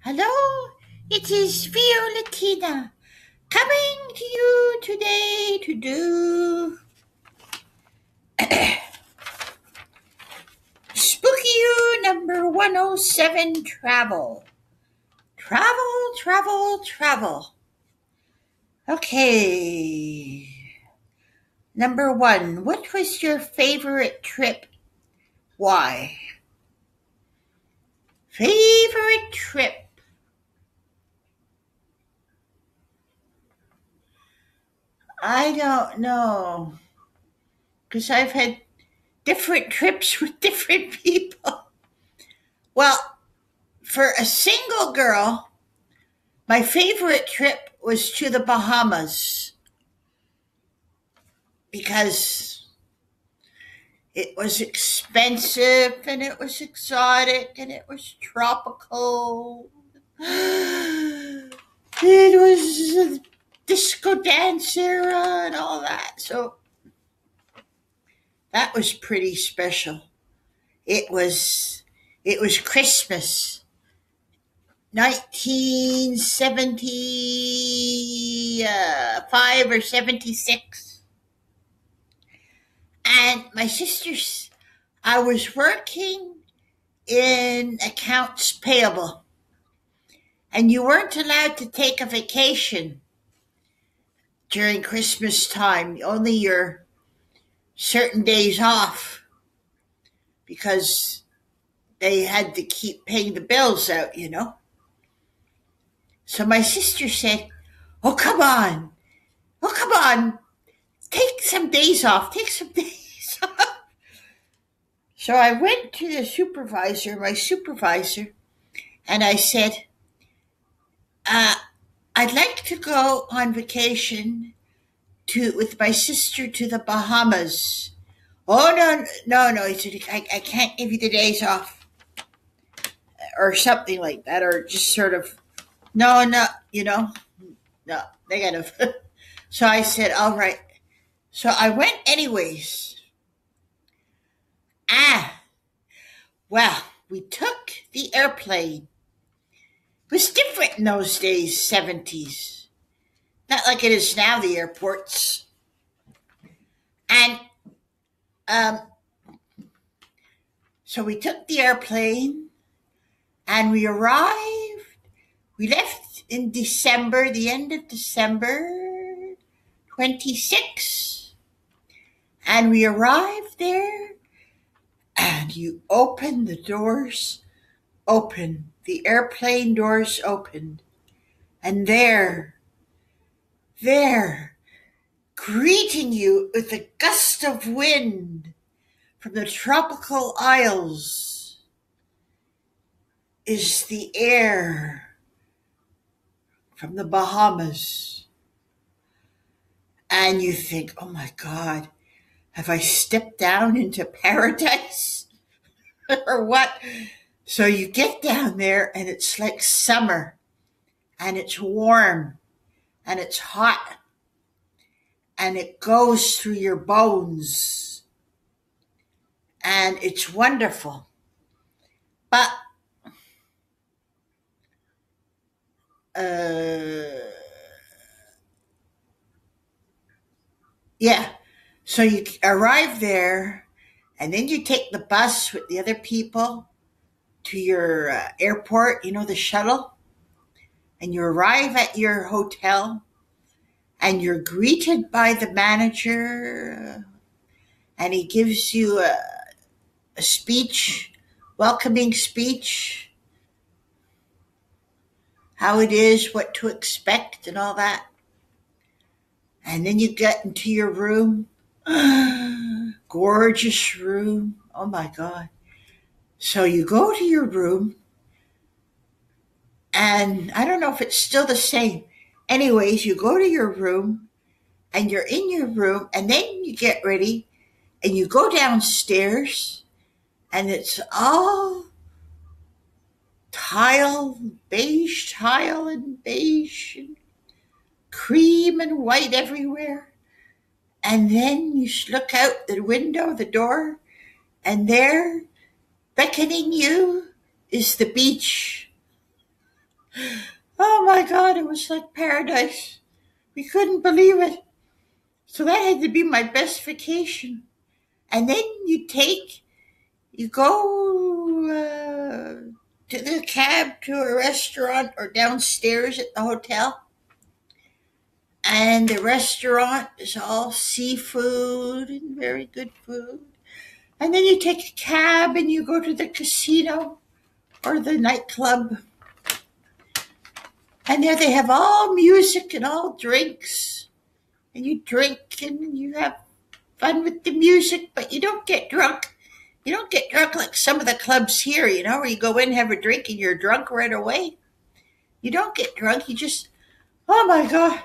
Hello, it is Violatina coming to you today to do Spooky You number 107 Travel. Travel, travel, travel. Okay. Number one, what was your favorite trip? Why? Favorite trip? I don't know. Because I've had different trips with different people. Well, for a single girl, my favorite trip was to the Bahamas because it was expensive and it was exotic and it was tropical. It was a disco dance era and all that. So that was pretty special. It was it was Christmas, 1975 or 76. And my sister's, I was working in accounts payable, and you weren't allowed to take a vacation during Christmas time, only your certain days off, because they had to keep paying the bills out. So my sister said, "Oh, come on. Oh, come on. Take some days off. Take some days off." So I went to my supervisor, and I said, uh, I'd like to go on vacation with my sister to the Bahamas. Oh, no, no, no. He said, I can't give you the days off or something like that, or just sort of, no, no, no, negative. So I said, all right. So I went anyways. Well, we took the airplane. It was different in those days, 70s. Not like it is now, the airports. And um, so we took the airplane and we arrived. We left in December, the end of December 26. And we arrived there, and you open the doors, the airplane doors opened. And there, greeting you with a gust of wind from the tropical isles, is the air from the Bahamas. And you think, oh my God, have I stepped down into paradise or what? So you get down there and it's like summer, and it's warm and it's hot and it goes through your bones, and it's wonderful. But yeah, so you arrive there, and then you take the bus with the other people to your airport, the shuttle, and you arrive at your hotel, and you're greeted by the manager, and he gives you a speech, welcoming speech, how it is, what to expect, and all that. And then you get into your room. Gorgeous room. Oh my God. So you go to your room, and I don't know if it's still the same. Anyways, you go to your room, and you're in your room, and then you get ready and you go downstairs, and it's all beige tile and beige and cream and white everywhere. And then you look out the window, the door, and there, beckoning you, is the beach. Oh my God, it was like paradise. We couldn't believe it. So that had to be my best vacation. And then you go to the cab to a restaurant or downstairs at the hotel. And the restaurant is all seafood and very good food. And then you take a cab and you go to the casino or the nightclub. And there they have all music and all drinks. And you drink and you have fun with the music, but you don't get drunk. You don't get drunk like some of the clubs here, where you go in, have a drink, and you're drunk right away. You don't get drunk. You just, oh my God.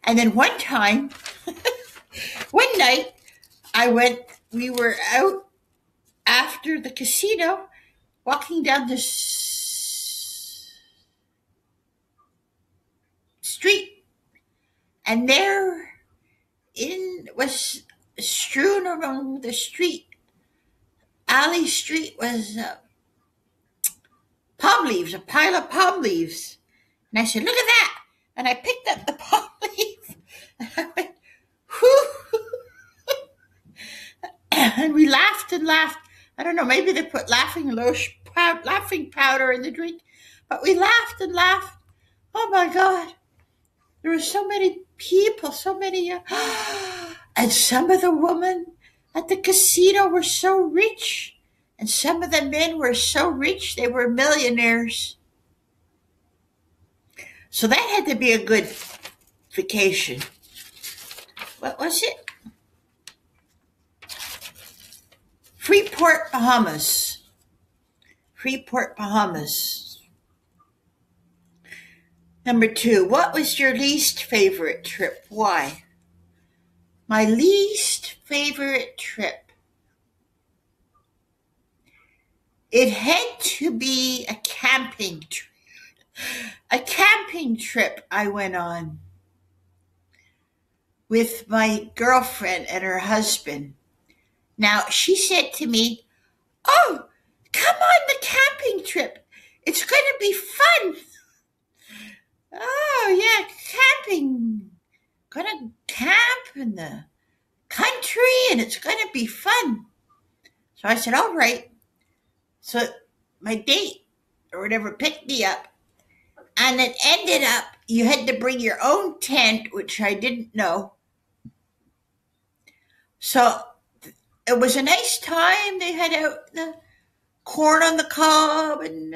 And then one night, we were out after the casino, walking down the street, and there was strewn along the street. Alley Street was palm leaves, a pile of palm leaves. And I said, look at that. And I picked up the palm leaf. And I went, whoo. And we laughed and laughed. I don't know, maybe they put laughing powder in the drink. But we laughed and laughed. Oh my God. There were so many people, so many. And some of the women at the casino were so rich. And some of the men were so rich, they were millionaires. So that had to be a good vacation. What was it? Freeport, Bahamas. Freeport, Bahamas. Number 2, what was your least favorite trip? Why? My least favorite trip. It had to be a camping trip. A camping trip I went on with my girlfriend and her husband. Now, she said to me, oh, come on the camping trip. It's going to be fun. Oh, yeah, camping. Gonna camp in the country and it's going to be fun. So I said, all right. So my date or whatever picked me up. And it ended up you had to bring your own tent, which I didn't know. So it was a nice time. They had out the corn on the cob and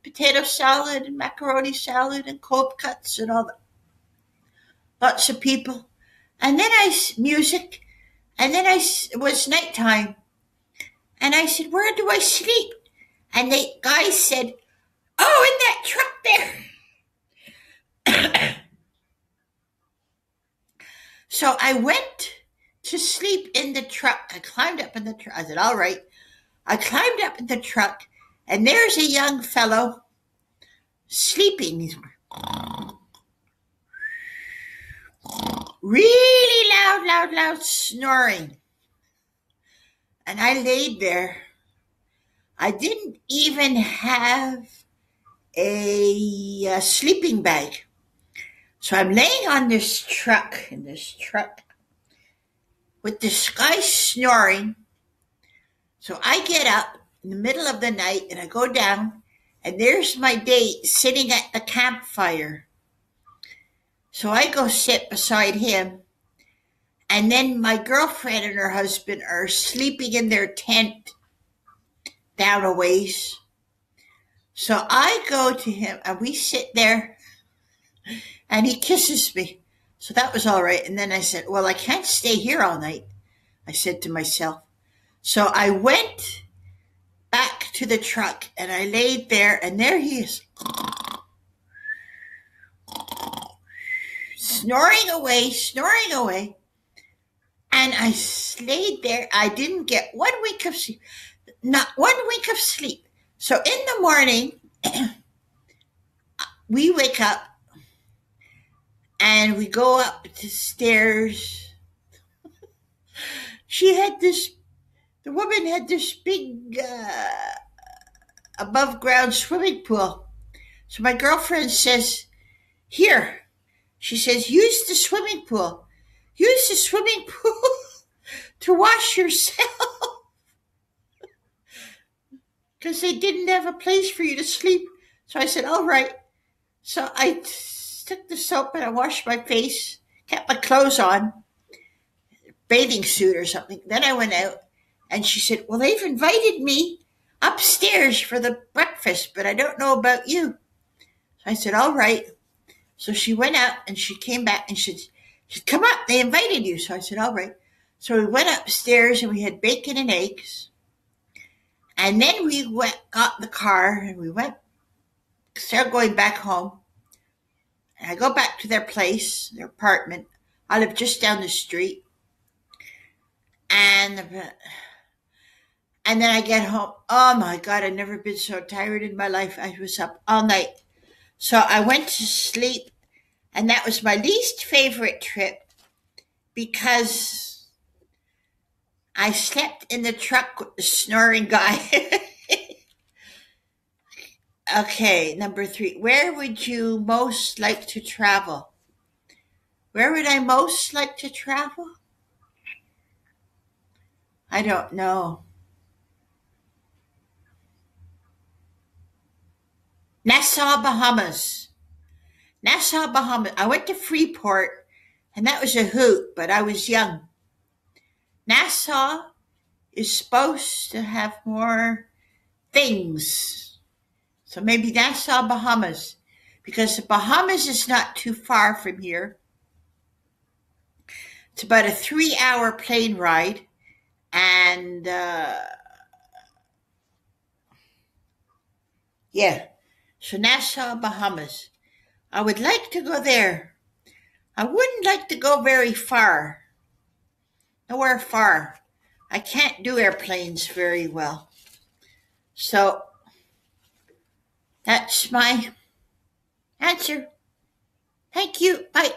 potato salad and macaroni salad and cold cuts and all that. Lots of people. And then music. And then it was nighttime. And I said, where do I sleep? And the guy said, oh, in that truck there. So I went to sleep in the truck. I climbed up in the truck. I said, all right. I climbed up in the truck, and there's a young fellow sleeping. He's really loud snoring. And I laid there. I didn't even have a sleeping bag. So I'm laying on this truck, with this guy snoring. So I get up in the middle of the night and I go down, and there's my date sitting at the campfire. So I go sit beside him, and then my girlfriend and her husband are sleeping in their tent down a ways. So I go to him and we sit there and he kisses me. So that was all right. And then I said, well, I can't stay here all night, I said to myself. So I went back to the truck and I laid there, and there he is, snoring away. And I laid there. I didn't get 1 week of sleep, not 1 week of sleep. So in the morning, we wake up and we go up the stairs. The woman had this big above ground swimming pool. So my girlfriend says, here, she says, use the swimming pool. Use the swimming pool to wash yourself. Because they didn't have a place for you to sleep. So I said, all right. So I took the soap and I washed my face, kept my clothes on, bathing suit or something. Then I went out and she said, well, they've invited me upstairs for the breakfast, but I don't know about you. So I said, all right. So she went out and she came back and she said, come up, they invited you. So I said, all right. So we went upstairs and we had bacon and eggs. And then we got in the car and we started going back home. And I go back to their place, their apartment. I live just down the street. And then I get home. Oh my God, I've never been so tired in my life. I was up all night. So I went to sleep. And that was my least favorite trip because I slept in the truck with the snoring guy. Okay, number 3. Where would you most like to travel? Where would I most like to travel? I don't know. Nassau, Bahamas. Nassau, Bahamas. I went to Freeport, and that was a hoot, but I was young. Nassau is supposed to have more things. So maybe Nassau, Bahamas, because the Bahamas is not too far from here. It's about a 3-hour plane ride, and yeah, so Nassau, Bahamas. I would like to go there. I wouldn't like to go very far. Nowhere far. I can't do airplanes very well. So that's my answer. Thank you. Bye.